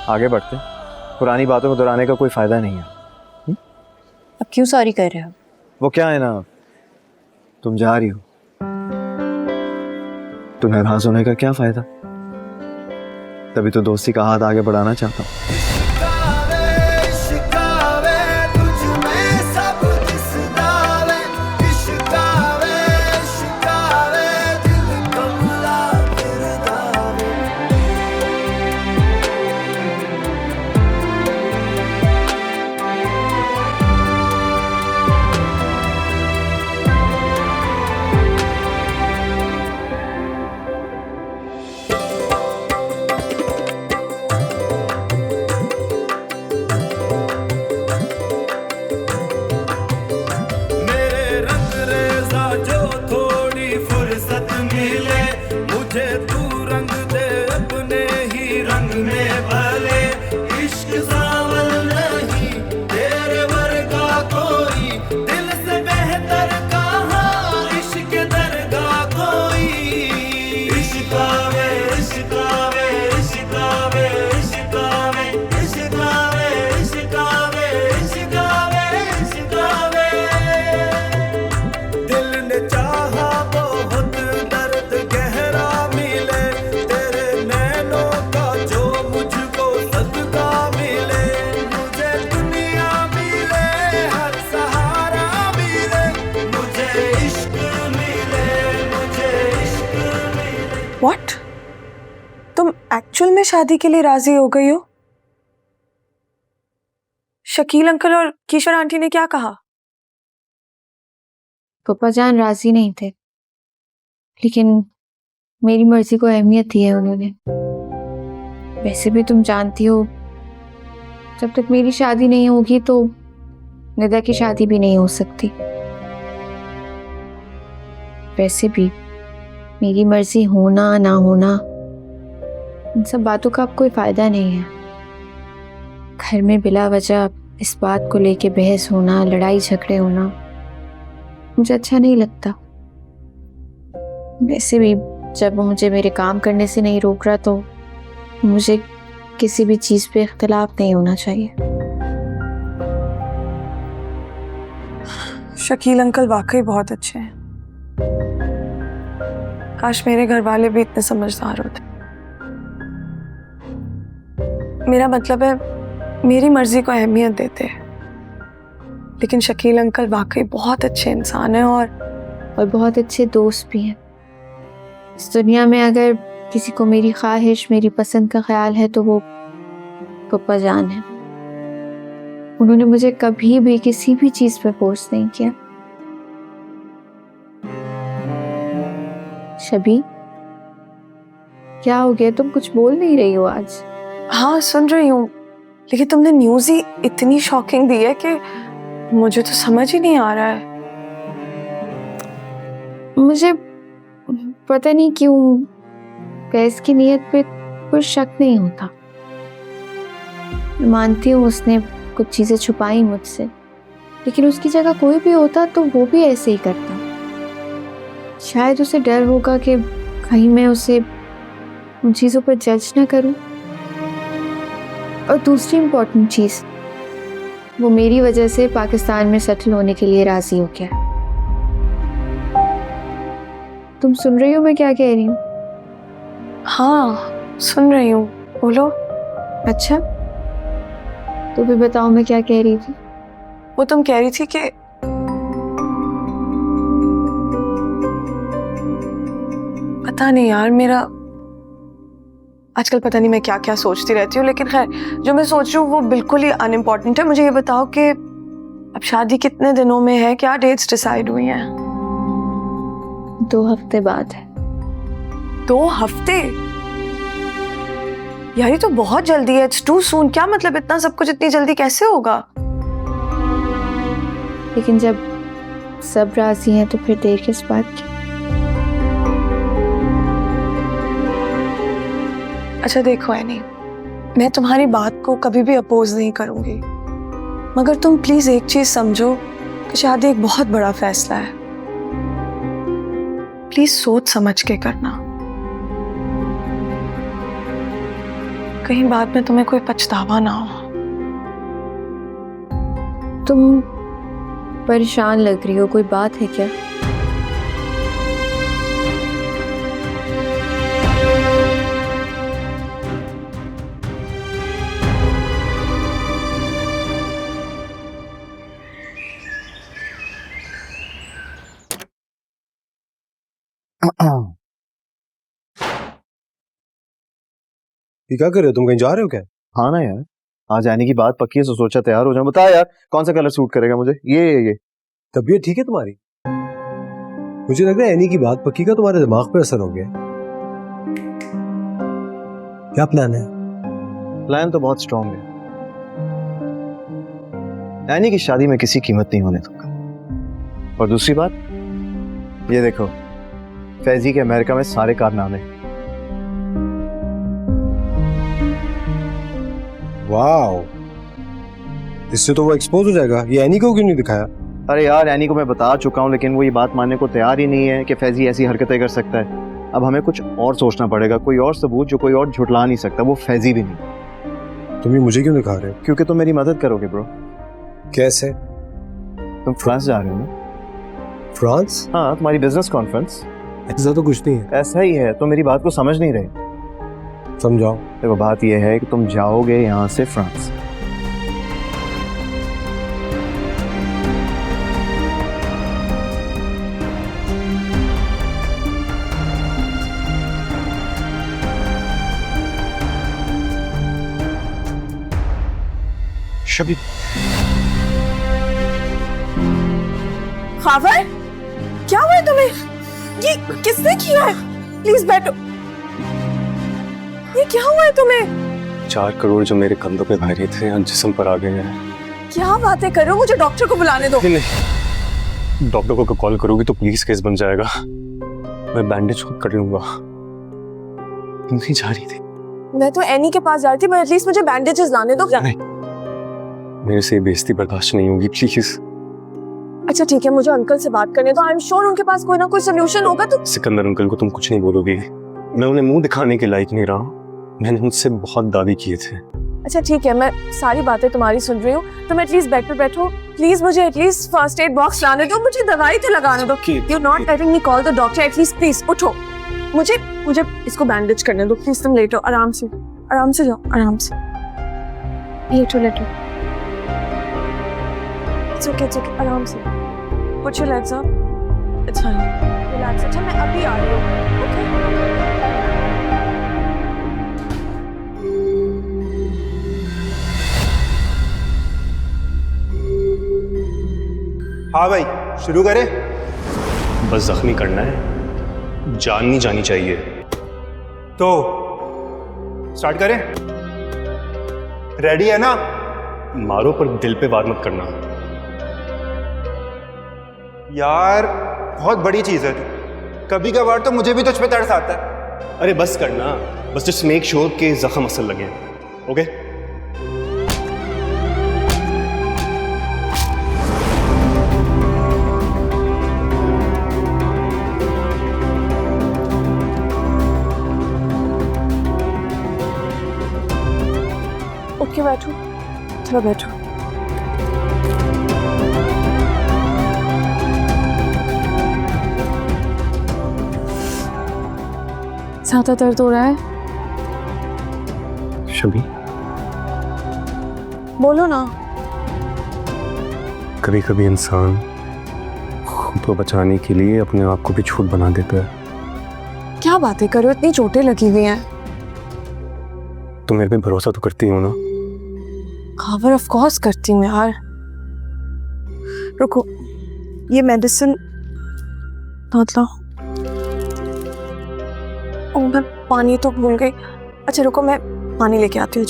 आगे बढ़ते, पुरानी बातों को दोहराने का कोई फायदा नहीं है। अब क्यों सॉरी कर रहे हो? वो क्या है ना, तुम जा रही हो, तुम्हें नाराज होने का क्या फायदा? तभी तो दोस्ती का हाथ आगे बढ़ाना चाहता हूँ। What? तुम एक्चुअल में शादी के लिए राजी हो गई हो? शकील अंकल और किशोर आंटी ने क्या कहा? पप्पा जान राजी नहीं थे, लेकिन मेरी मर्जी को अहमियत दी है उन्होंने। वैसे भी तुम जानती हो, जब तक मेरी शादी नहीं होगी तो निदा की शादी भी नहीं हो सकती। वैसे भी मेरी मर्जी होना ना होना, इन सब बातों का अब कोई फायदा नहीं है। घर में बिला वजह इस बात को लेके बहस होना, लड़ाई झगड़े होना मुझे अच्छा नहीं लगता। वैसे भी जब वो मुझे मेरे काम करने से नहीं रोक रहा तो मुझे किसी भी चीज पे इख्तिलाफ नहीं होना चाहिए। शकील अंकल वाकई बहुत अच्छे हैं। काश मेरे घर वाले भी इतने समझदार होते। मेरा मतलब है, मेरी मर्जी को अहमियत देते हैं, लेकिन शकील अंकल वाकई बहुत अच्छे इंसान हैं और बहुत अच्छे दोस्त भी हैं। इस दुनिया में अगर किसी को मेरी ख्वाहिश, मेरी पसंद का ख्याल है तो वो पप्पा जान है। उन्होंने मुझे कभी भी किसी भी चीज पे फोर्स नहीं किया। शबी, क्या हो गया? तुम कुछ बोल नहीं रही हो आज। हाँ सुन रही हूँ, लेकिन तुमने न्यूज़ ही इतनी शॉकिंग दी है कि मुझे तो समझ ही नहीं आ रहा है। मुझे पता नहीं क्यों कैस की नीयत पे कोई शक नहीं होता। मानती हूँ उसने कुछ चीजें छुपाई मुझसे, लेकिन उसकी जगह कोई भी होता तो वो भी ऐसे ही करता। शायद उसे डर होगा कि कहीं मैं उसे उन चीजों पर जज ना करूं। और दूसरी इम्पोर्टेंट चीज, वो मेरी वजह से पाकिस्तान में सेटल होने के लिए राजी हो गया। तुम सुन रही हो मैं क्या कह रही हूँ? हाँ सुन रही हूँ, बोलो। अच्छा, तो भी बताओ मैं क्या कह रही थी। वो तुम कह रही थी कि पता नहीं यार, मेरा आजकल पता नहीं मैं क्या क्या सोचती रहती हूँ, लेकिन खैर जो मैं सोच रही हूँ वो बिल्कुल ही अनइम्पोर्टेंट है। मुझे ये बताओ कि अब शादी कितने दिनों में है? क्या डेट्स डिसाइड हुई हैं? 2 हफ्ते बाद है। 2 हफ्ते? यार ये तो बहुत जल्दी है। It's too soon. क्या मतलब इतना सब कुछ इतनी जल्दी कैसे होगा? लेकिन जब सब राजी हैं तो फिर देर किस बात की? अच्छा देखो एनी, मैं तुम्हारी बात को कभी भी अपोज नहीं करूंगी, मगर तुम प्लीज एक चीज समझो कि शादी एक बहुत बड़ा फैसला है। प्लीज सोच समझ के करना। कहीं बाद में तुम्हें कोई पछतावा ना हो। तुम परेशान लग रही हो, कोई बात है क्या? ये क्या कर रहे हो तुम? कहीं जा रहे हो क्या? हाँ ना यार, आज आने की बात पक्की है तो सोचा तैयार हो जाऊं। बता यार कौन सा कलर सूट करेगा मुझे? ये तबीयत ठीक है तुम्हारी? मुझे लग रहा है एनी की बात पक्की का तुम्हारे दिमाग पे असर हो गया। क्या प्लान है? प्लान तो बहुत स्ट्रांग है। एनी की शादी में किसी कीमत नहीं होने दूंगा। और दूसरी बात, ये देखो, फैजी के अमेरिका में सारे कारनामे। वाओ, इससे तो वो एक्सपोज हो जाएगा। ये एनी को क्यों नहीं दिखाया? अरे यार, एनी को मैं बता चुका हूँ लेकिन वो ये बात मानने को तैयार ही नहीं है कि फैजी ऐसी हरकतें कर सकता है। अब हमें कुछ और सोचना पड़ेगा, कोई और सबूत जो कोई और झुटला नहीं सकता, वो फैजी भी नहीं। तुम ये मुझे क्यों दिखा रहे हो? क्योंकि तुम मेरी मदद करोगे ब्रो। कैसे? तुम फ्रांस जा रहे हो ना? फ्रांस? हाँ, तुम्हारी बिजनेस कॉन्फ्रेंस। ऐसा तो कुछ नहीं है। ऐसा ही है, तो मेरी बात को समझ नहीं रहे। समझाओ। देखो, बात यह है कि तुम जाओगे यहाँ से फ्रांस। शबी, खावर, क्या हुआ है तुम्हें? ये किसने किया है? प्लीज बैठो। ये क्या हुआ है तुम्हें? 4 करोड़ जो मेरे कंधों पे भारी थे आज जिस्म पर आ गए हैं। क्या बातें कर रहे हो? मुझे डॉक्टर को बुलाने दो। नहीं, डॉक्टर को कॉल करोगी तो पुलिस केस बन जाएगा। मैं बैंडेज खुद कर लूंगा। तुम नहीं जा रही थी? मैं तो एनी के पास जा रही थी, पर एटलीस्ट मुझे बैंडेजेस लाने दो। नहीं, मेरे से ये बेइज्जती बर्दाश्त नहीं होगी, प्लीज। अच्छा ठीक है, मुझे अंकल से बात करने दो। आई एम श्योर उनके पास कोई ना कोई सोल्यूशन होगा। तो सिकंदर अंकल को तुम कुछ नहीं बोलोगी। मैं उन्हें मुंह दिखाने के लायक नहीं रहा। मैंने उनसे बहुत दावे किए थे। अच्छा ठीक है, मैं सारी बातें तुम्हारी सुन रही हूँ। तुम एटलीस्ट बेड पे बैठो। प्लीज मुझे एटलीस्ट फर्स्ट एड बॉक्स लाने दो, मुझे दवाई तो लगाने दो। You not letting me call the doctor. At least please उठो। मुझे इसको बैंडेज करने दो। प्लीज तुम लेटो, आराम से जाओ, आराम से लेटो। It's okay, आराम से। Put your legs up. It's fine. Relax. अच्छा, मैं अभी आ रही हूँ। Okay? हाँ भाई, शुरू करें? बस जख्मी करना है, जान नहीं जानी चाहिए। तो स्टार्ट करें? रेडी है ना? मारो पर दिल पे वार मत करना। यार बहुत बड़ी चीज है तू। कभी कभार तो मुझे भी तुझ पे तरस आता है। अरे बस करना, बस जस्ट मेक श्योर के जख्म असल लगे। ओके? उठ के बैठो, थोड़ा बैठो। ज्यादा दर्द हो रहा है? शबी, बोलो ना। कभी कभी इंसान खुद को बचाने के लिए अपने आप को भी झूठ बना देता है। क्या बातें करो, इतनी चोटें लगी हुई हैं। तुम मेरे पे भरोसा तो करती हो ना? खावर, ऑफ कोर्स करती हूँ यार। रुको, ये मेडिसिन लाओ। ओ, मैं पानी तो भूल गई। अच्छा रुको, मैं पानी लेके आती हूँ।